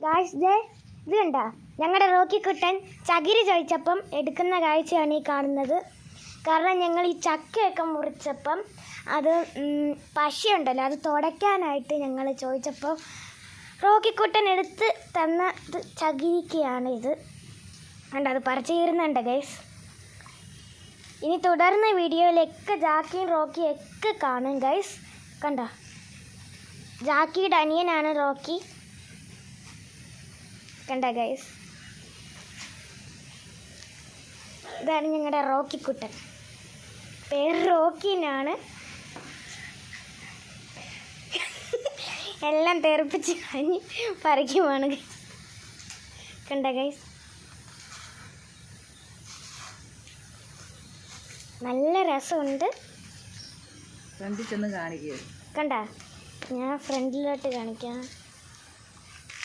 Guys ഇത് കണ്ടോ, ഞങ്ങളുടെ റോക്കിക്കുട്ടൻ ചകിരി ചോദിച്ചപ്പം എടുക്കുന്ന കാഴ്ചയാണ് ഈ കാണുന്നത്. കാരണം ഞങ്ങൾ ഈ ചക്കയൊക്കെ മുറിച്ചപ്പം അത് പശയുണ്ടല്ലോ, അത് തുടയ്ക്കാനായിട്ട് ഞങ്ങൾ ചോദിച്ചപ്പോൾ റോക്കിക്കുട്ടൻ എടുത്ത് തന്നത് ചകിരിക്കയാണ് ഇത്. കണ്ടോ, അത് പറിച്ചു കീറുന്നുണ്ട് ഗൈസ്. ഇനി തുടർന്ന വീഡിയോയിലൊക്കെ ജാക്കിയും റോക്കിയും ഒക്കെ കാണും ഗൈസ്. കണ്ടോ, ജാക്കിയുടെ അനിയനാണ് റോക്കി. കണ്ട ഗൈസ്, ഇതാണ് ഞങ്ങളുടെ റോക്കിക്കുട്ടൻ. പേര് റോക്കിനാണ്. എല്ലാം തെറിപ്പിച്ച് കഴിഞ്ഞ് പറിക്കുവാണ് ഗൈസ്. കണ്ട ഗൈസ്, നല്ല രസമുണ്ട്. ഫ്രണ്ടിൽ ചെന്ന് കാണിക്കുക. കണ്ട, ഞാൻ ഫ്രണ്ടിലോട്ട് കാണിക്കാം.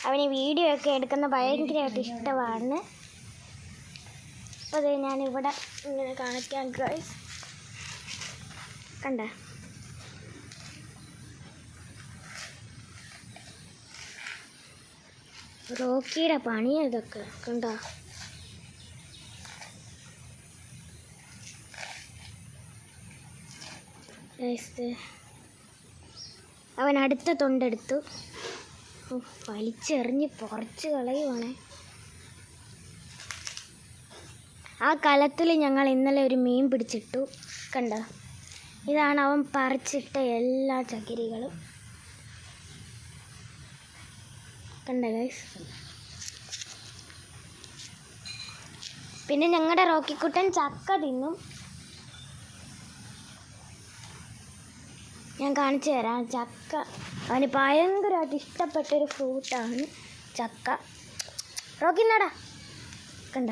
അവന് വീഡിയോ ഒക്കെ എടുക്കുന്ന ഭയങ്കരമായിട്ട് ഇഷ്ടമാണ്. അപ്പോൾ അത് ഞാനിവിടെ ഇങ്ങനെ കാണിക്കാം ഗൈസ്. കണ്ട, റോക്കിയുടെ പണി ഇതൊക്കെ. കണ്ട, അവൻ അടുത്ത തൊണ്ടെടുത്തു, വലിച്ചെറിഞ്ഞ് കുറച്ച് കളയുവാണേ. ആ കലത്തിൽ ഞങ്ങൾ ഇന്നലെ ഒരു മീൻ പിടിച്ചിട്ടു. കണ്ട, ഇതാണ് അവൻ പറിച്ചിട്ട എല്ലാ ചകിരികളും. കണ്ട ഗൈസ്. പിന്നെ ഞങ്ങളുടെ റോക്കിക്കുട്ടൻ ചക്ക തിന്നും. ഞാൻ കാണിച്ചു തരാം. ചക്ക അവന് ഭയങ്കരമായിട്ട് ഇഷ്ടപ്പെട്ടൊരു ഫ്രൂട്ടാണ് ചക്ക. റോക്കി നടാ. കണ്ട,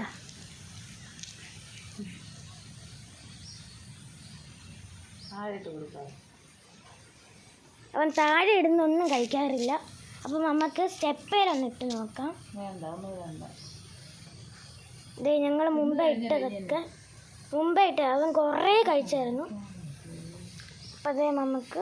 അവൻ താഴെ ഇടുന്നൊന്നും കഴിക്കാറില്ല. അപ്പം നമുക്ക് സ്റ്റെപ്പേലൊന്ന് ഇട്ട് നോക്കാം. ഇത് ഞങ്ങൾ മുമ്പേ ഇട്ടതൊക്കെ അവൻ കുറേ കഴിച്ചായിരുന്നു. അപ്പം അതേ നമുക്ക്